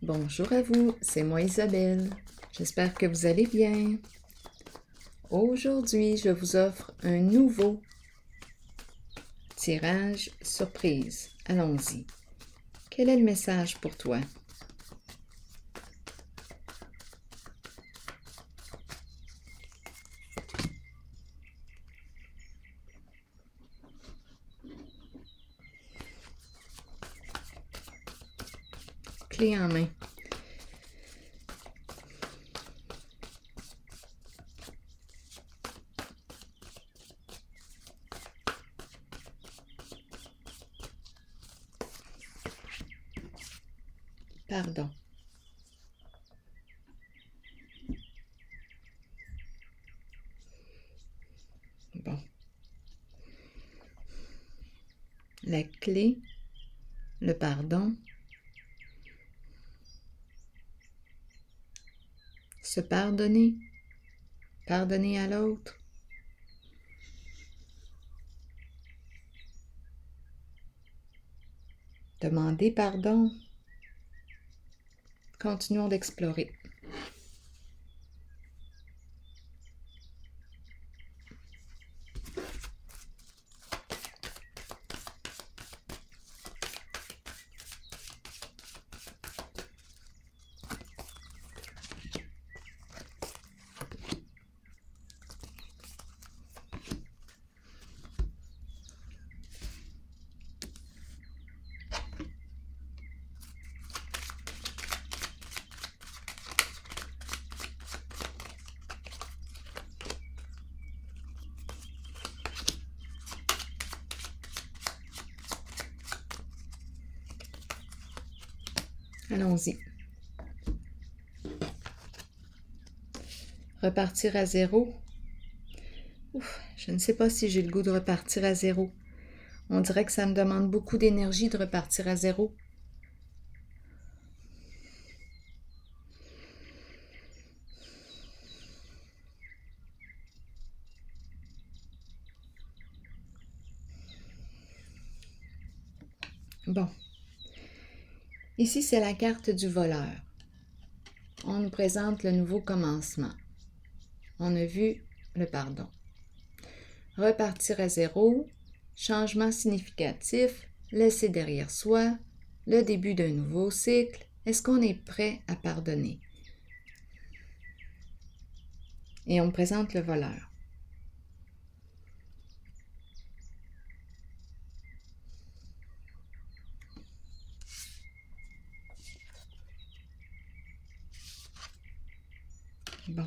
Bonjour à vous, c'est moi Isabelle. J'espère que vous allez bien. Aujourd'hui, je vous offre un nouveau tirage surprise. Allons-y. Quel est le message pour toi? Clé en main. Pardon. Bon. La clé, le pardon, se pardonner, pardonner à l'autre, demander pardon. Continuons d'explorer. Allons-y. Repartir à zéro. Ouf, je ne sais pas si j'ai le goût de repartir à zéro. On dirait que ça me demande beaucoup d'énergie de repartir à zéro. Bon. Ici, c'est la carte du voleur. On nous présente le nouveau commencement. On a vu le pardon. Repartir à zéro, changement significatif, laisser derrière soi, le début d'un nouveau cycle. Est-ce qu'on est prêt à pardonner? Et on me présente le voleur. Bon.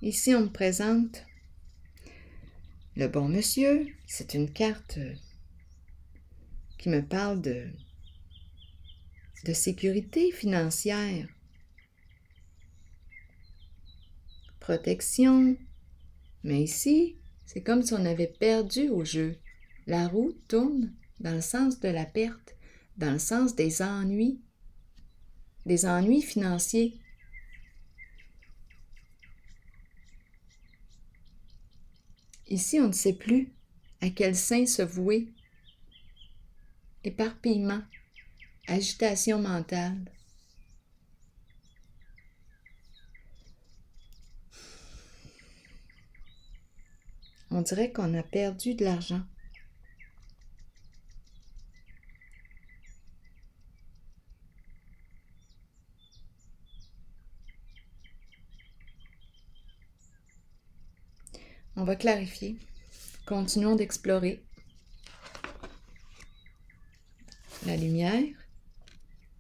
Ici, on me présente le bon monsieur. C'est une carte qui me parle de sécurité financière, protection. Mais ici, c'est comme si on avait perdu au jeu. La roue tourne dans le sens de la perte, dans le sens des ennuis financiers. Ici, on ne sait plus à quel sein se vouer. Éparpillement, agitation mentale. On dirait qu'on a perdu de l'argent. On va clarifier. Continuons d'explorer. La lumière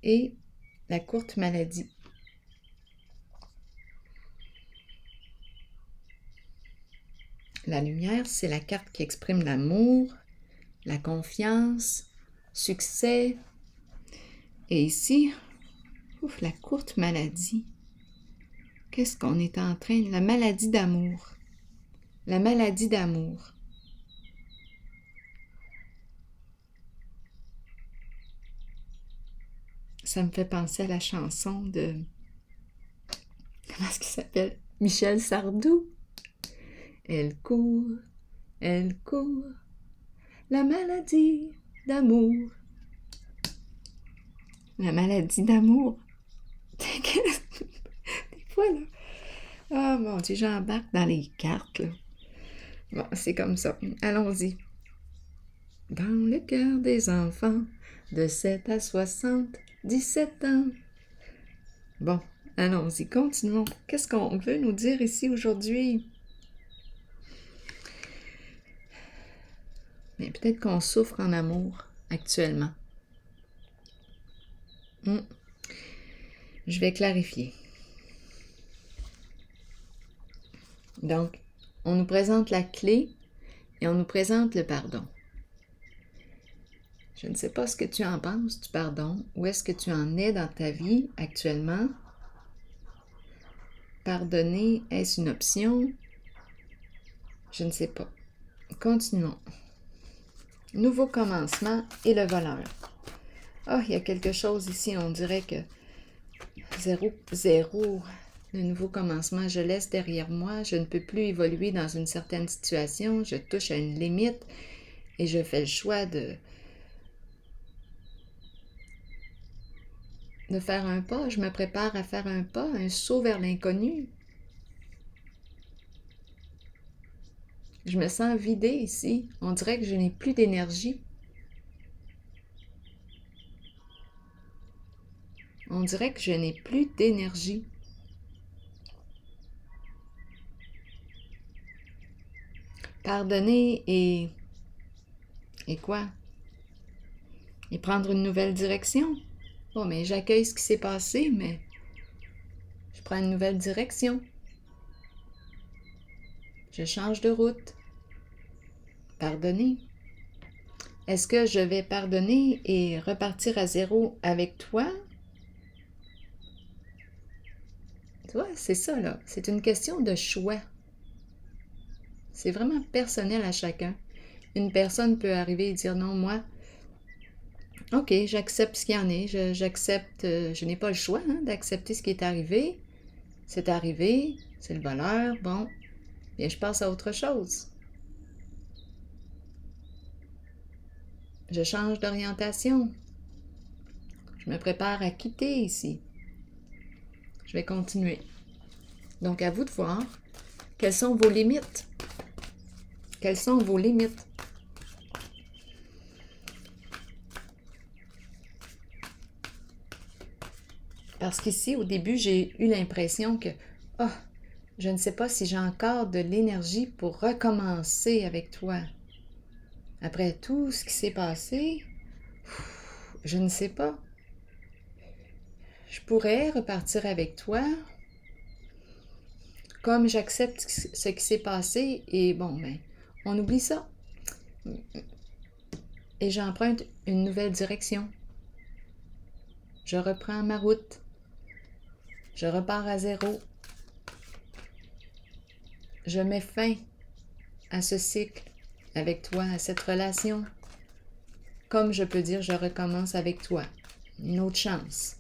et la courte maladie. La lumière, c'est la carte qui exprime l'amour, la confiance, succès. Et ici, la courte maladie. Qu'est-ce qu'on est en train... La maladie d'amour. La maladie d'amour. Ça me fait penser à la chanson de... Comment est-ce qu'il s'appelle? Michel Sardou. Elle court, la maladie d'amour. La maladie d'amour. Ah, mon Dieu, j'embarque dans les cartes, là. Bon, c'est comme ça. Allons-y. Dans le cœur des enfants de 7 à 77 ans. Bon, allons-y, continuons. Qu'est-ce qu'on veut nous dire ici aujourd'hui? Mais peut-être qu'on souffre en amour actuellement. Je vais clarifier. Donc, on nous présente la clé et on nous présente le pardon. Je ne sais pas ce que tu en penses du pardon. Où est-ce que tu en es dans ta vie actuellement? Pardonner, est-ce une option? Je ne sais pas. Continuons. Nouveau commencement et le voleur. Ah, il y a quelque chose ici, on dirait que zéro, le nouveau commencement, je laisse derrière moi, je ne peux plus évoluer dans une certaine situation, je touche à une limite et je fais le choix de faire un pas, je me prépare à faire un pas, un saut vers l'inconnu. Je me sens vidée ici, on dirait que je n'ai plus d'énergie. On dirait que je n'ai plus d'énergie. Pardonner et quoi? Et prendre une nouvelle direction? Bon, mais j'accueille ce qui s'est passé, mais je prends une nouvelle direction. Je change de route. Pardonner. Est-ce que je vais pardonner et repartir à zéro avec toi? Tu vois, c'est ça, là. C'est une question de choix. C'est vraiment personnel à chacun. Une personne peut arriver et dire non, moi, OK, j'accepte ce qu'il y en est. J'accepte, je n'ai pas le choix d'accepter ce qui est arrivé. C'est arrivé, c'est le bonheur, bon, bien je passe à autre chose. Je change d'orientation. Je me prépare à quitter ici. Je vais continuer. Donc, à vous de voir quelles sont vos limites. Quelles sont vos limites? Parce qu'ici, au début, j'ai eu l'impression que, je ne sais pas si j'ai encore de l'énergie pour recommencer avec toi. Après tout ce qui s'est passé, je ne sais pas. Je pourrais repartir avec toi, comme j'accepte ce qui s'est passé, et bon, ben, on oublie ça. Et j'emprunte une nouvelle direction. Je reprends ma route. Je repars à zéro. Je mets fin à ce cycle avec toi, à cette relation. Comme je peux dire, je recommence avec toi. Une autre chance.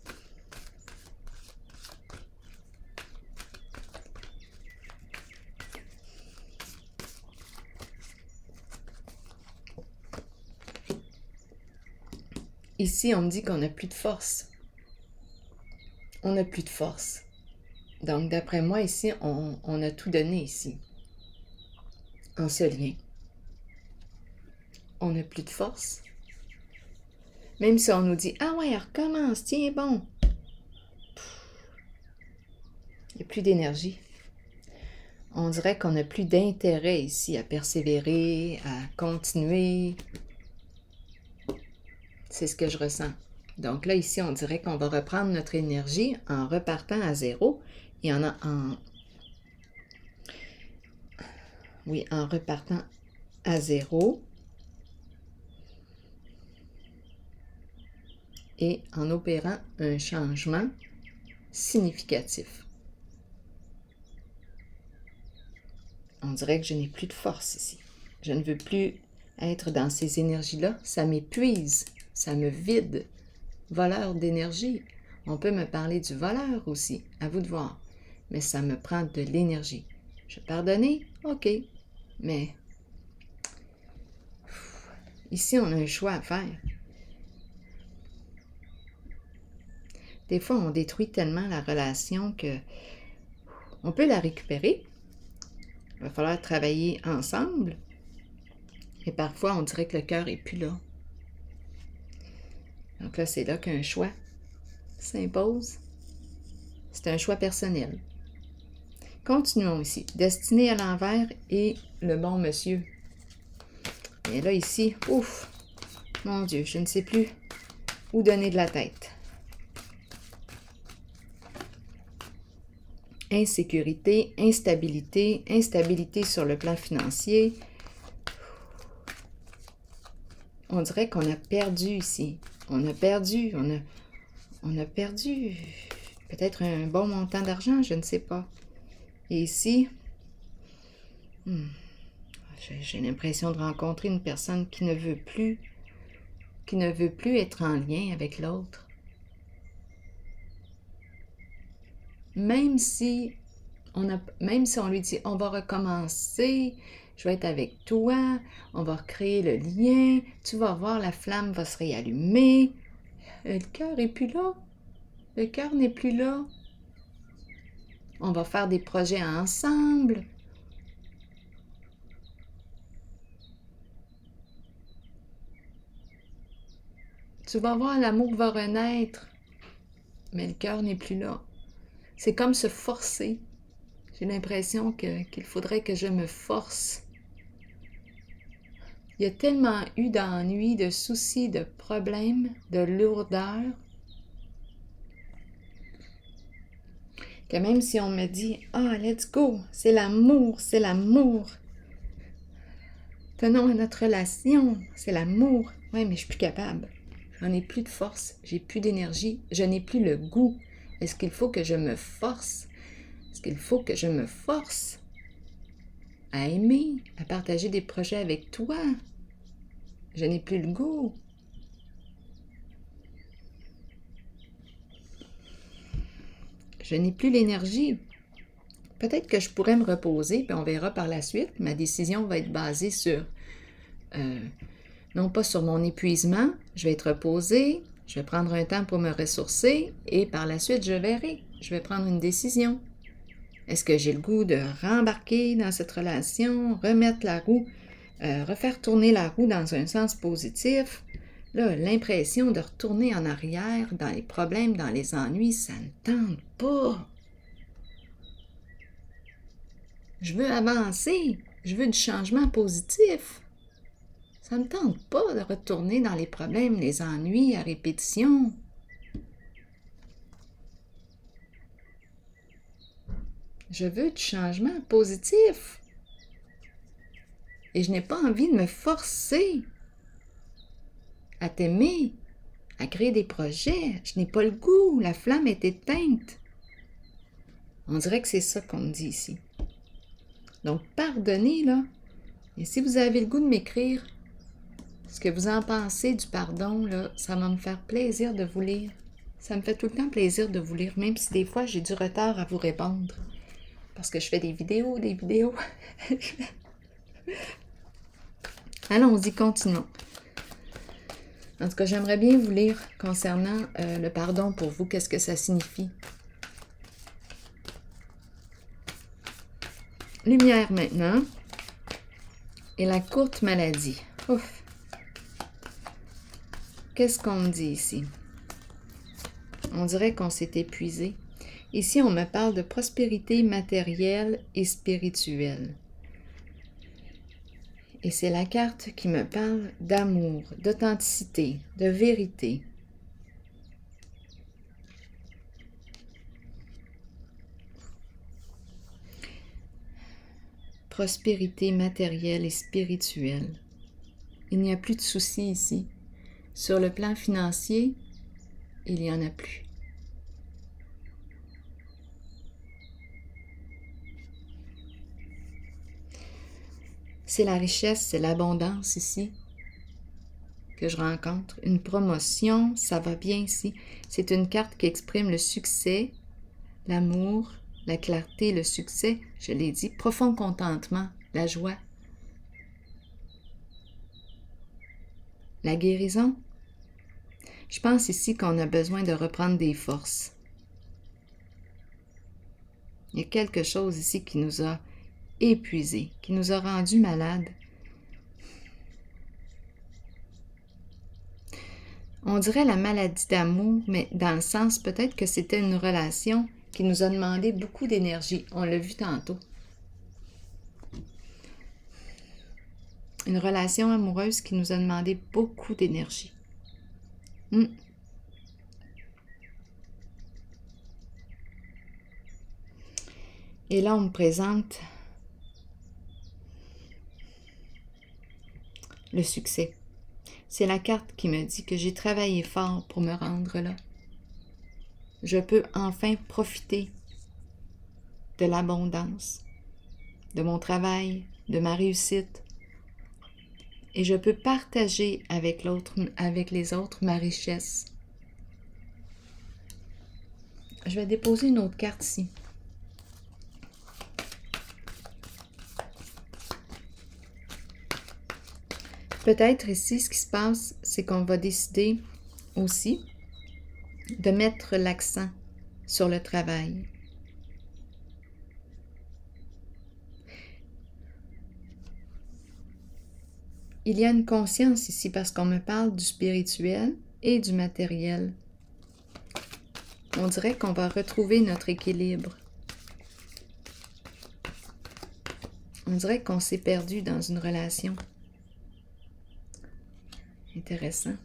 Ici, on me dit qu'on n'a plus de force. On n'a plus de force. Donc, d'après moi, ici, on a tout donné ici. En ce lien. On n'a plus de force. Même si on nous dit « Ah ouais, recommence, tiens bon ». Il n'y a plus d'énergie. On dirait qu'on n'a plus d'intérêt ici à persévérer, à continuer. C'est ce que je ressens. Donc là, ici, on dirait qu'on va reprendre notre énergie en repartant à zéro et en repartant à zéro et en opérant un changement significatif. On dirait que je n'ai plus de force ici. Je ne veux plus être dans ces énergies-là. Ça m'épuise, ça me vide. Voleur d'énergie. On peut me parler du voleur aussi, à vous de voir. Mais ça me prend de l'énergie. Je pardonner? OK. Mais ici, on a un choix à faire. Des fois, on détruit tellement la relation que On peut la récupérer. Il va falloir travailler ensemble. Et parfois, on dirait que le cœur n'est plus là. Donc là, c'est là qu'un choix s'impose. C'est un choix personnel. Continuons ici. Destinée à l'envers et le bon monsieur. Et là, ici, ouf, mon Dieu, je ne sais plus où donner de la tête. Insécurité, instabilité sur le plan financier. On dirait qu'on a perdu ici. On a perdu peut-être un bon montant d'argent, je ne sais pas. Et ici, j'ai l'impression de rencontrer une personne qui ne veut plus être en lien avec l'autre. Même si on lui dit, on va recommencer, je vais être avec toi, on va recréer le lien, tu vas voir, la flamme va se réallumer. Le cœur n'est plus là. Le cœur n'est plus là. On va faire des projets ensemble. Tu vas voir, l'amour va renaître. Mais le cœur n'est plus là. C'est comme se forcer. J'ai l'impression qu'il faudrait que je me force. Il y a tellement eu d'ennuis, de soucis, de problèmes, de lourdeur, que même si on me dit « Ah, let's go, c'est l'amour, c'est l'amour. Tenons à notre relation, c'est l'amour. » Oui, mais je suis plus capable. J'en ai plus de force, j'ai plus d'énergie, je n'ai plus le goût. Est-ce qu'il faut que je me force? Est-ce qu'il faut que je me force à aimer, à partager des projets avec toi? Je n'ai plus le goût. Je n'ai plus l'énergie. Peut-être que je pourrais me reposer, puis on verra par la suite. Ma décision va être basée sur, non pas sur mon épuisement, je vais être reposée, je vais prendre un temps pour me ressourcer, et par la suite, je verrai. Je vais prendre une décision. Est-ce que j'ai le goût de rembarquer dans cette relation, remettre la roue, refaire tourner la roue dans un sens positif? Là, l'impression de retourner en arrière dans les problèmes, dans les ennuis, ça ne tente pas. Je veux avancer, je veux du changement positif. Ça ne me tente pas de retourner dans les problèmes, les ennuis à répétition. Je veux du changement positif. Et je n'ai pas envie de me forcer à t'aimer, à créer des projets. Je n'ai pas le goût, la flamme est éteinte. On dirait que c'est ça qu'on me dit ici. Donc, pardonnez, là. Et si vous avez le goût de m'écrire ce que vous en pensez du pardon, là, ça va me faire plaisir de vous lire. Ça me fait tout le temps plaisir de vous lire, même si des fois j'ai du retard à vous répondre. Parce que je fais des vidéos. Allons-y, continuons. En tout cas, j'aimerais bien vous lire concernant le pardon pour vous. Qu'est-ce que ça signifie? Lumière maintenant. Et la courte maladie. Ouf! Qu'est-ce qu'on me dit ici? On dirait qu'on s'est épuisé. Ici, on me parle de prospérité matérielle et spirituelle. Et c'est la carte qui me parle d'amour, d'authenticité, de vérité. Prospérité matérielle et spirituelle. Il n'y a plus de soucis ici. Sur le plan financier, il n'y en a plus. C'est la richesse, c'est l'abondance ici que je rencontre. Une promotion, ça va bien ici. C'est une carte qui exprime le succès, l'amour, la clarté, le succès, je l'ai dit, profond contentement, la joie. La guérison. Je pense ici qu'on a besoin de reprendre des forces. Il y a quelque chose ici qui nous a épuisés, qui nous a rendus malades. On dirait la maladie d'amour, mais dans le sens peut-être que c'était une relation qui nous a demandé beaucoup d'énergie. On l'a vu tantôt. Une relation amoureuse qui nous a demandé beaucoup d'énergie. Et là, on me présente le succès. C'est la carte qui me dit que j'ai travaillé fort pour me rendre là. Je peux enfin profiter de l'abondance, de mon travail, de ma réussite. Et je peux partager avec les autres ma richesse. Je vais déposer une autre carte ici. Peut-être ici, ce qui se passe, c'est qu'on va décider aussi de mettre l'accent sur le travail. Il y a une conscience ici parce qu'on me parle du spirituel et du matériel. On dirait qu'on va retrouver notre équilibre. On dirait qu'on s'est perdu dans une relation. Intéressant.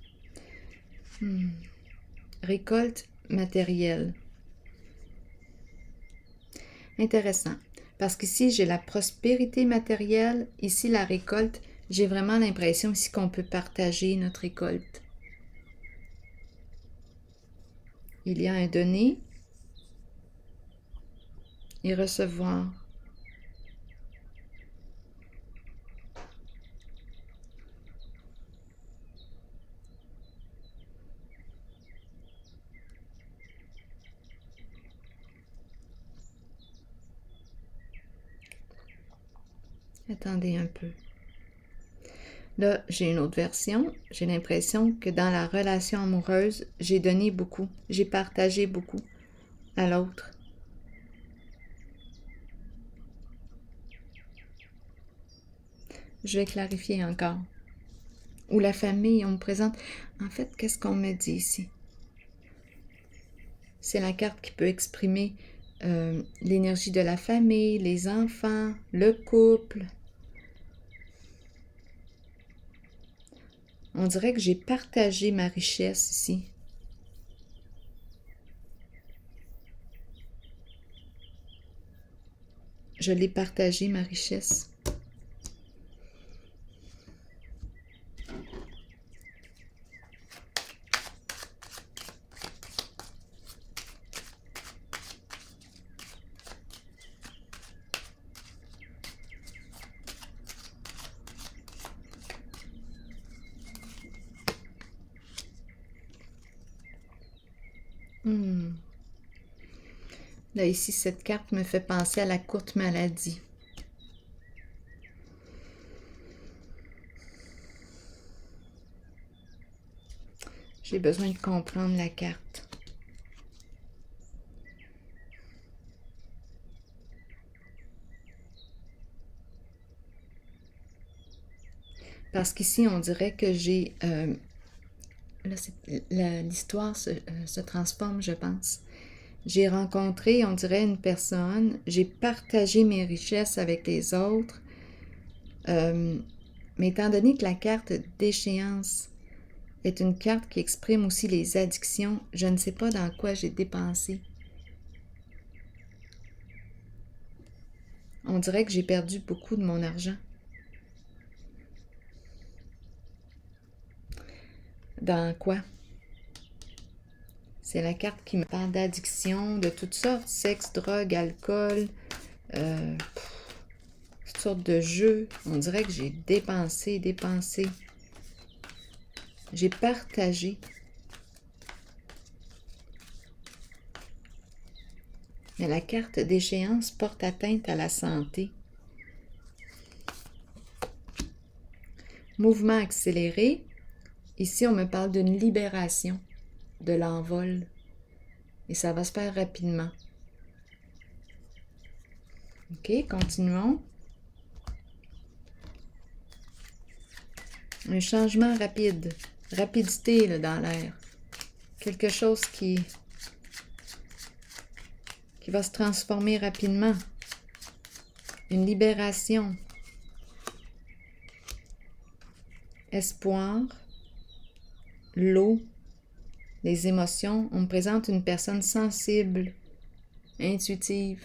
Récolte matérielle. Intéressant. Parce qu'ici, j'ai la prospérité matérielle. Ici, la récolte. J'ai vraiment l'impression ici qu'on peut partager notre récolte. Il y a un donner et recevoir. Attendez un peu. Là, j'ai une autre version. J'ai l'impression que dans la relation amoureuse, j'ai donné beaucoup. J'ai partagé beaucoup à l'autre. Je vais clarifier encore. Ou la famille, on me présente. En fait, qu'est-ce qu'on me dit ici? C'est la carte qui peut exprimer l'énergie de la famille, les enfants, le couple. On dirait que j'ai partagé ma richesse ici. Je l'ai partagé, ma richesse. Là, ici, cette carte me fait penser à la courte maladie. J'ai besoin de comprendre la carte. Parce qu'ici, on dirait que j'ai... l'histoire se transforme, je pense. J'ai rencontré, on dirait, une personne. J'ai partagé mes richesses avec les autres. Mais étant donné que la carte d'échéance est une carte qui exprime aussi les addictions, je ne sais pas dans quoi j'ai dépensé. On dirait que j'ai perdu beaucoup de mon argent. Dans quoi? C'est la carte qui me parle d'addiction, de toutes sortes, sexe, drogue, alcool, toutes sortes de jeux. On dirait que j'ai dépensé. J'ai partagé. Mais la carte d'échéance porte atteinte à la santé. Mouvement accéléré. Ici, on me parle d'une libération de l'envol. Et ça va se faire rapidement. OK, continuons. Un changement rapide. Rapidité là, dans l'air. Quelque chose qui va se transformer rapidement. Une libération. Espoir. L'eau. Les émotions. On me présente une personne sensible, intuitive.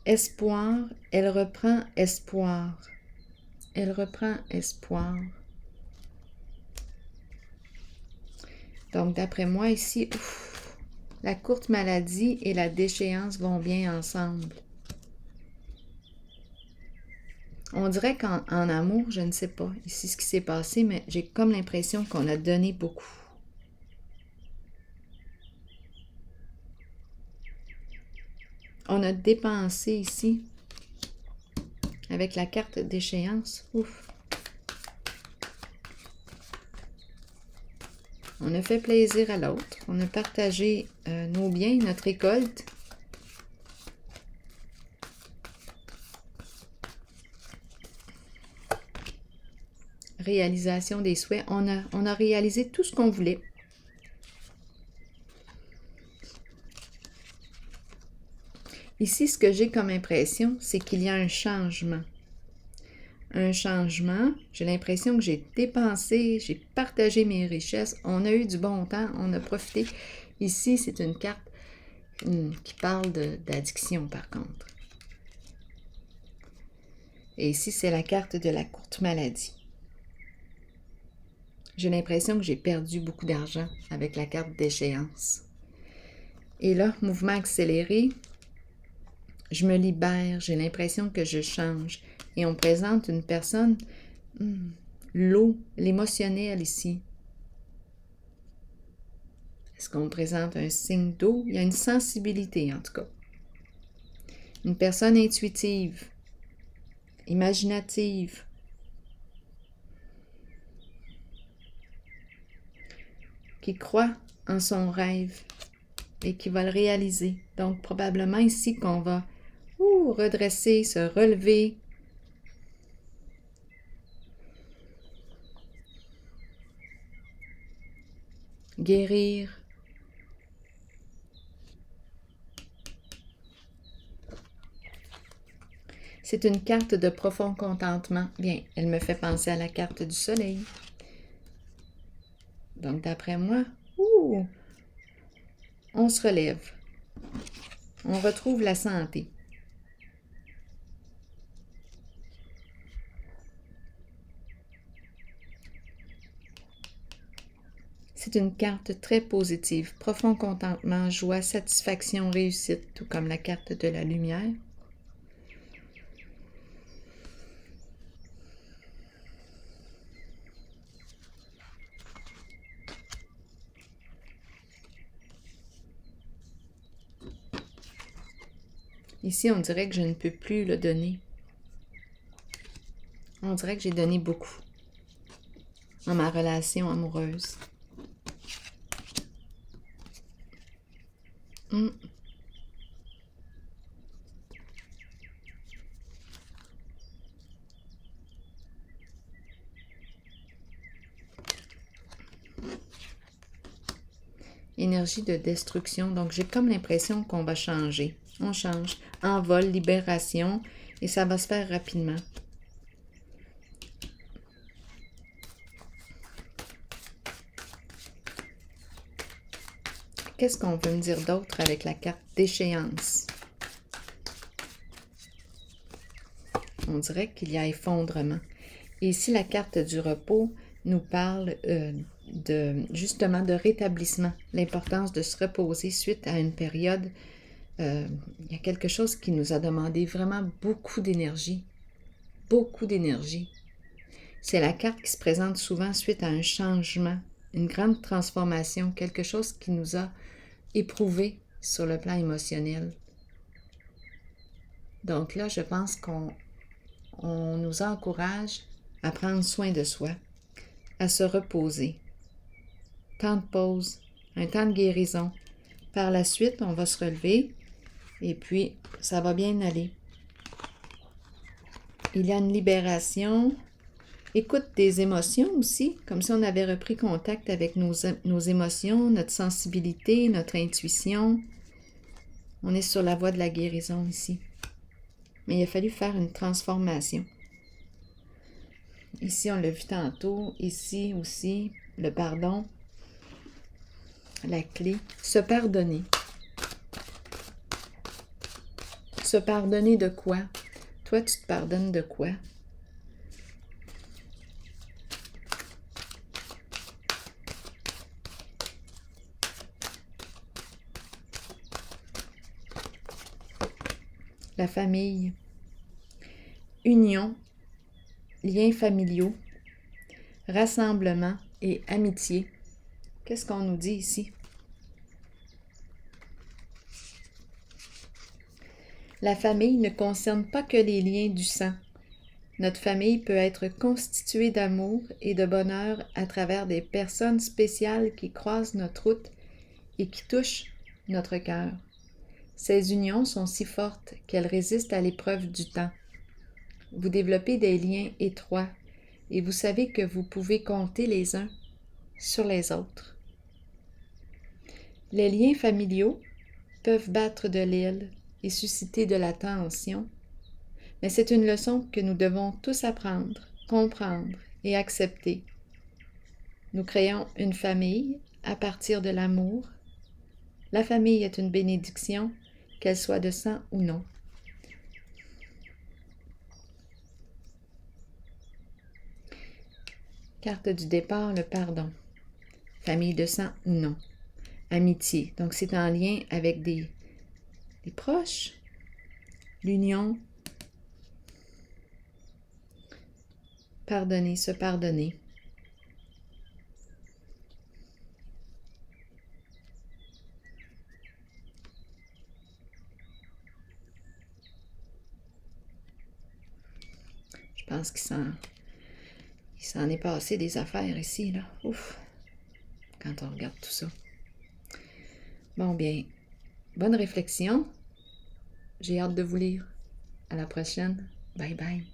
Espoir, elle reprend espoir. Elle reprend espoir. Donc, d'après moi, ici, la courte maladie et la déchéance vont bien ensemble. On dirait qu'en amour, je ne sais pas ici ce qui s'est passé, mais j'ai comme l'impression qu'on a donné beaucoup. On a dépensé ici, avec la carte d'échéance. Ouf! On a fait plaisir à l'autre. On a partagé nos biens, notre récolte. Réalisation des souhaits. On a réalisé tout ce qu'on voulait. Ici, ce que j'ai comme impression, c'est qu'il y a un changement. Un changement. J'ai l'impression que j'ai dépensé, j'ai partagé mes richesses. On a eu du bon temps, on a profité. Ici, c'est une carte qui parle d'addiction, par contre. Et ici, c'est la carte de la courte maladie. J'ai l'impression que j'ai perdu beaucoup d'argent avec la carte d'échéance. Et là, mouvement accéléré, je me libère, j'ai l'impression que je change. Et on présente une personne, l'eau, l'émotionnel ici. Est-ce qu'on présente un signe d'eau? Il y a une sensibilité, en tout cas. Une personne intuitive, imaginative, qui croit en son rêve et qui va le réaliser. Donc, probablement ici qu'on va redresser, se relever. Guérir. C'est une carte de profond contentement. Bien, elle me fait penser à la carte du soleil. Donc, d'après moi, on se relève. On retrouve la santé. C'est une carte très positive. Profond contentement, joie, satisfaction, réussite, tout comme la carte de la lumière. Ici, on dirait que je ne peux plus le donner. On dirait que j'ai donné beaucoup dans ma relation amoureuse. Énergie de destruction. Donc, j'ai comme l'impression qu'on va changer. On change. Envol, libération. Et ça va se faire rapidement. Qu'est-ce qu'on veut me dire d'autre avec la carte d'échéance? On dirait qu'il y a effondrement. Et ici, la carte du repos nous parle justement de rétablissement, l'importance de se reposer suite à une période. Il y a quelque chose qui nous a demandé vraiment beaucoup d'énergie. Beaucoup d'énergie. C'est la carte qui se présente souvent suite à un changement, une grande transformation, quelque chose qui nous a éprouvés sur le plan émotionnel. Donc là, je pense qu'on nous encourage à prendre soin de soi, à se reposer. Temps de pause, un temps de guérison, Par la suite, on va se relever et puis ça va bien aller. Il y a une libération. Écoute des émotions aussi, comme si on avait repris contact avec nos émotions, notre sensibilité, notre intuition. On est sur la voie de la guérison ici. Mais il a fallu faire une transformation. Ici, on l'a vu tantôt. Ici aussi, le pardon. La clé. Se pardonner. Se pardonner de quoi? Toi, tu te pardonnes de quoi? La famille. Union. Liens familiaux. Rassemblement et amitié. Qu'est-ce qu'on nous dit ici? La famille ne concerne pas que les liens du sang. Notre famille peut être constituée d'amour et de bonheur à travers des personnes spéciales qui croisent notre route et qui touchent notre cœur. Ces unions sont si fortes qu'elles résistent à l'épreuve du temps. Vous développez des liens étroits et vous savez que vous pouvez compter les uns sur les autres. Les liens familiaux peuvent battre de l'aile et susciter de la tension, mais c'est une leçon que nous devons tous apprendre, comprendre et accepter. Nous créons une famille à partir de l'amour. La famille est une bénédiction, qu'elle soit de sang ou non. Carte du départ, le pardon. Famille de sang ou non. Amitié, donc c'est en lien avec des proches. L'union. Pardonner, se pardonner. Je pense qu'il s'en est passé des affaires ici, là. Ouf! Quand on regarde tout ça. Bon, bien, bonne réflexion. J'ai hâte de vous lire. À la prochaine. Bye bye.